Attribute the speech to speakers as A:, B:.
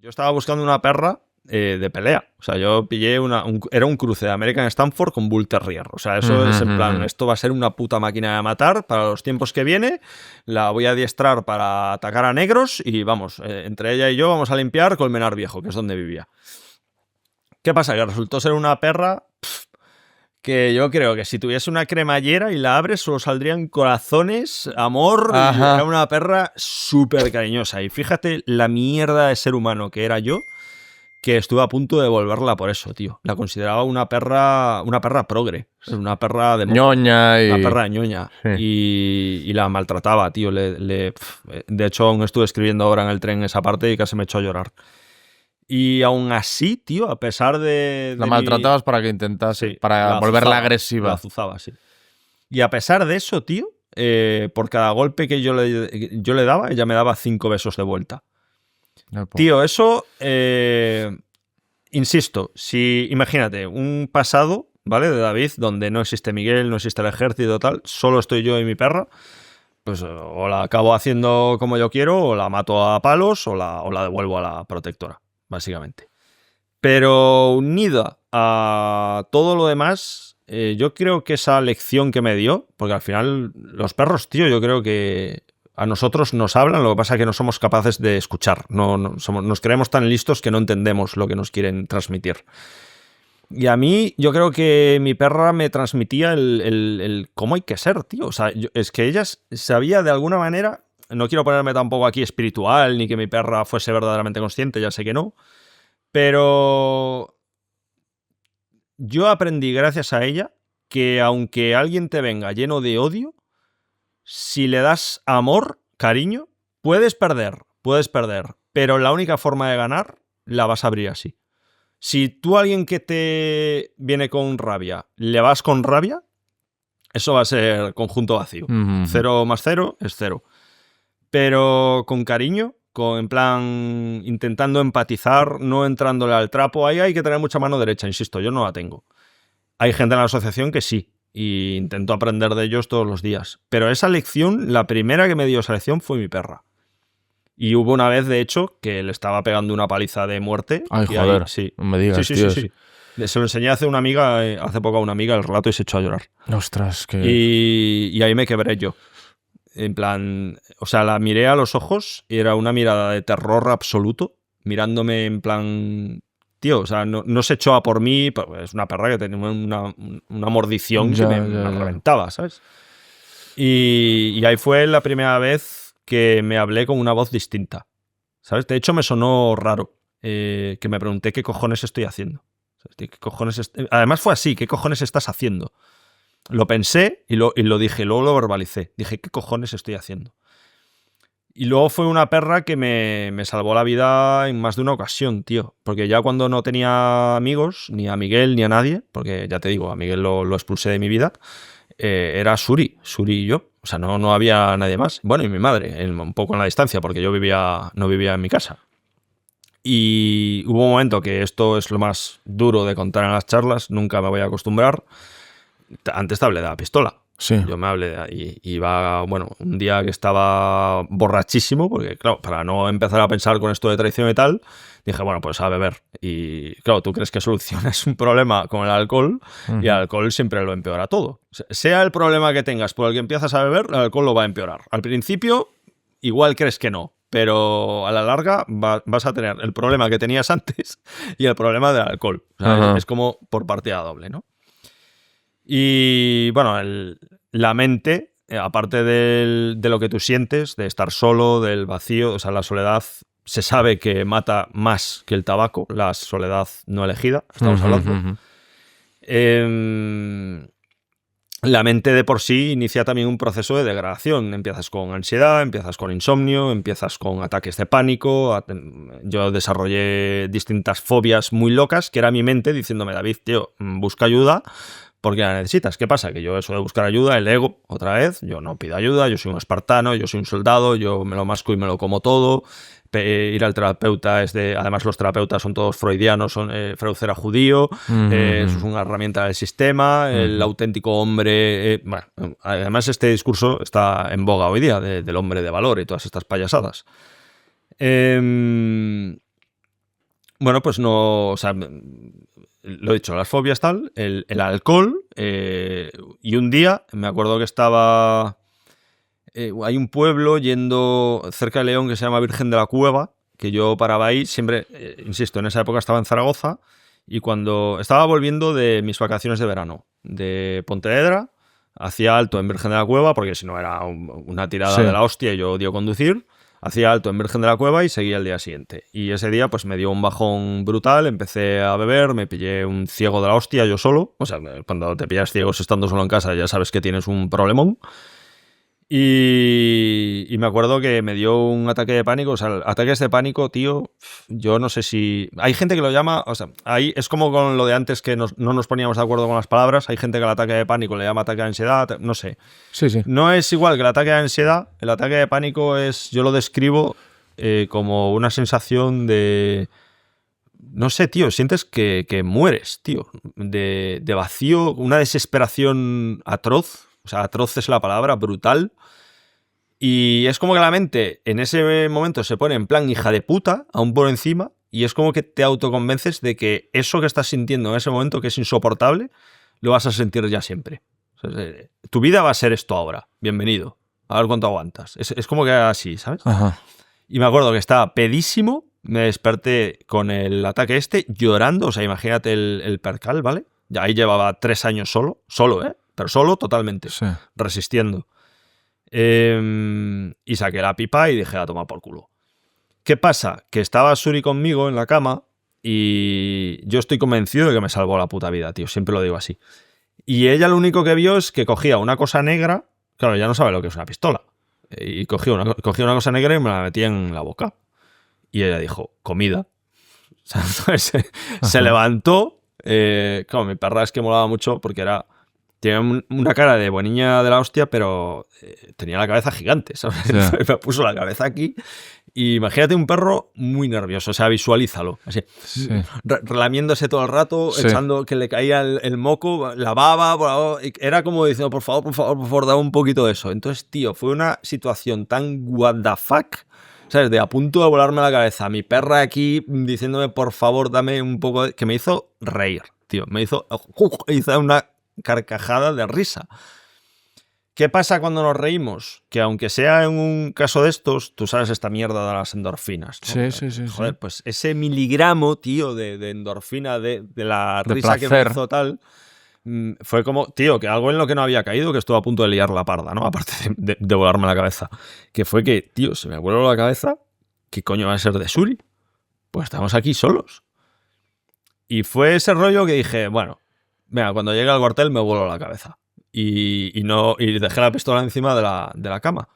A: Yo estaba buscando una perra de pelea. O sea, yo pillé era un cruce de American Stanford con Bull Terrier. O sea, eso es en plan, esto va a ser una puta máquina de matar para los tiempos que viene. La voy a adiestrar para atacar a negros y vamos, entre ella y yo vamos a limpiar Colmenar Viejo, que es donde vivía. ¿Qué pasa? Que resultó ser una perra que yo creo que si tuviese una cremallera y la abres solo saldrían corazones, amor. Era una perra súper cariñosa. Y fíjate la mierda de ser humano que era yo, que estuve a punto de devolverla por eso, tío. La consideraba una perra progre. Una perra de
B: ñoña y...
A: Una perra ñoña. Sí. Y la maltrataba, tío. De hecho, aún estuve escribiendo ahora en el tren esa parte y casi me echó a llorar. Y aún así, tío, a pesar de
B: la maltratabas para que intentase, sí, para volverla agresiva.
A: La azuzaba, sí. Y a pesar de eso, tío, por cada golpe que yo le daba, ella me daba 5 besos de vuelta. Tío, eso, insisto, si imagínate, un pasado, ¿vale? De David, donde no existe Miguel, no existe el ejército, tal, solo estoy yo y mi perra, pues o la acabo haciendo como yo quiero, o la mato a palos, o la devuelvo a la protectora, básicamente. Pero unida a todo lo demás, yo creo que esa lección que me dio, porque al final los perros, tío, yo creo que a nosotros nos hablan, lo que pasa es que no somos capaces de escuchar. Nos creemos tan listos que no entendemos lo que nos quieren transmitir. Y a mí, yo creo que mi perra me transmitía el cómo hay que ser, tío. O sea, es que ella sabía de alguna manera, no quiero ponerme tampoco aquí espiritual, ni que mi perra fuese verdaderamente consciente, ya sé que no, pero yo aprendí gracias a ella que aunque alguien te venga lleno de odio, si le das amor, cariño, puedes perder, pero la única forma de ganar la vas a abrir así. Si tú a alguien que te viene con rabia, le vas con rabia, eso va a ser conjunto vacío. 0 más 0 es 0. Pero con cariño, en plan intentando empatizar, no entrándole al trapo, ahí hay que tener mucha mano derecha, insisto, yo no la tengo. Hay gente en la asociación que sí, y intento aprender de ellos todos los días. Pero esa lección, la primera que me dio esa lección fue mi perra. Y hubo una vez, de hecho, que le estaba pegando una paliza de muerte.
B: Ay, joder, ahí, sí. No me digas,
A: sí. Se lo enseñé hace poco a una amiga el relato y se echó a llorar.
B: Ostras, que...
A: Y ahí me quebré yo. En plan, o sea, la miré a los ojos y era una mirada de terror absoluto, mirándome en plan... Tío, o sea, no se echó a por mí, es una perra que tenía una mordición que me reventaba, ¿sabes? Y ahí fue la primera vez que me hablé con una voz distinta, ¿sabes? De hecho, me sonó raro, que me pregunté qué cojones estoy haciendo. ¿Qué cojones Además fue así, ¿qué cojones estás haciendo? Lo pensé y lo dije, luego lo verbalicé. Dije, ¿qué cojones estoy haciendo? Y luego fue una perra que me salvó la vida en más de una ocasión, tío. Porque ya cuando no tenía amigos, ni a Miguel ni a nadie, porque ya te digo, a Miguel lo expulsé de mi vida, era Suri y yo. O sea, no había nadie más. Bueno, y mi madre, un poco en la distancia, porque yo no vivía en mi casa. Y hubo un momento que esto es lo más duro de contar en las charlas, nunca me voy a acostumbrar. Antes te hablé de la pistola.
B: Sí.
A: Yo me hablé y iba, bueno, un día que estaba borrachísimo, porque claro, para no empezar a pensar con esto de traición y tal, dije, bueno, pues a beber. Y claro, tú crees que solucionas un problema con el alcohol y el alcohol siempre lo empeora todo. Sea el problema que tengas por el que empiezas a beber, el alcohol lo va a empeorar. Al principio, igual crees que no, pero a la larga vas a tener el problema que tenías antes y el problema del alcohol. O sea, es como por partida doble, ¿no? Y bueno, la mente, aparte de lo que tú sientes, de estar solo, del vacío, o sea, la soledad se sabe que mata más que el tabaco, la soledad no elegida, estamos hablando. La mente de por sí inicia también un proceso de degradación. Empiezas con ansiedad, empiezas con insomnio, empiezas con ataques de pánico. Yo desarrollé distintas fobias muy locas, que era mi mente diciéndome, David, tío, busca ayuda, porque la necesitas. ¿Qué pasa? Que yo eso de buscar ayuda, el ego, otra vez, yo no pido ayuda, yo soy un espartano, yo soy un soldado, yo me lo masco y me lo como todo. Ir al terapeuta además los terapeutas son todos freudianos, Freud era judío, eso es una herramienta del sistema, el auténtico hombre... bueno, además este discurso está en boga hoy día, del hombre de valor y todas estas payasadas. Bueno, pues no, o sea, lo he dicho, las fobias tal, el alcohol, y un día me acuerdo que estaba, hay un pueblo yendo cerca de León que se llama Virgen de la Cueva, que yo paraba ahí, siempre, insisto, en esa época estaba en Zaragoza, y cuando estaba volviendo de mis vacaciones de verano, de Pontevedra, hacía alto en Virgen de la Cueva, porque si no era una tirada de la hostia y yo odio conducir. Hacía alto en Virgen de la Cueva y seguía el día siguiente. Y ese día pues me dio un bajón brutal, empecé a beber, me pillé un ciego de la hostia yo solo. O sea, cuando te pillas ciegos estando solo en casa ya sabes que tienes un problemón. Y me acuerdo que me dio un ataque de pánico. O sea, ataques de pánico, tío, yo no sé si... Hay gente que lo llama... O sea, ahí es como con lo de antes que no nos poníamos de acuerdo con las palabras. Hay gente que el ataque de pánico le llama ataque de ansiedad, no sé.
B: Sí.
A: No es igual que el ataque de ansiedad. El ataque de pánico es... Yo lo describo como una sensación de... No sé, tío, sientes que mueres, tío. De vacío, una desesperación atroz. O sea, atroz es la palabra, brutal. Y es como que la mente en ese momento se pone en plan hija de puta, aún por encima, y es como que te autoconvences de que eso que estás sintiendo en ese momento, que es insoportable, lo vas a sentir ya siempre. O sea, tu vida va a ser esto ahora. Bienvenido. A ver cuánto aguantas. Es como que así, ¿sabes?
B: Ajá.
A: Y me acuerdo que estaba pedísimo, me desperté con el ataque llorando, o sea, imagínate el percal, ¿vale? Ya ahí llevaba 3 años solo, pero solo totalmente, resistiendo. Y saqué la pipa y dije a tomar por culo. ¿Qué pasa? Que estaba Suri conmigo en la cama y yo estoy convencido de que me salvó la puta vida, tío. Siempre lo digo así. Y ella lo único que vio es que cogía una cosa negra. Claro, ya no sabe lo que es una pistola. Y cogía una cosa negra y me la metía en la boca. Y ella dijo, comida. O sea, entonces se levantó. Claro, mi perra es que molaba mucho porque tenía una cara de bueniña de la hostia, pero tenía la cabeza gigante, ¿sabes? Yeah. Me puso la cabeza aquí. Y imagínate un perro muy nervioso, o sea, visualízalo. Así, relamiéndose todo el rato, echando que le caía el moco, la baba. Era como diciendo, por favor, dame un poquito de eso. Entonces, tío, fue una situación tan what the fuck, ¿sabes? De a punto de volarme la cabeza. Mi perra aquí diciéndome, por favor, dame un poco de... Que me hizo reír, tío. Hizo una carcajada de risa. ¿Qué pasa cuando nos reímos? Que aunque sea en un caso de estos, tú sabes esta mierda de las endorfinas, ¿no?
B: Sí.
A: Joder, pues ese miligramo, tío, de endorfina, de la risa que me hizo tal, fue como, tío, que algo en lo que no había caído, que estuve a punto de liar la parda, ¿no? Aparte de volarme la cabeza. Que fue que, tío, se me vuelve la cabeza, ¿qué coño va a ser de Suri? Pues estamos aquí solos. Y fue ese rollo que dije, bueno, venga, cuando llegue al cuartel me vuelo la cabeza. Y dejé la pistola encima de la cama.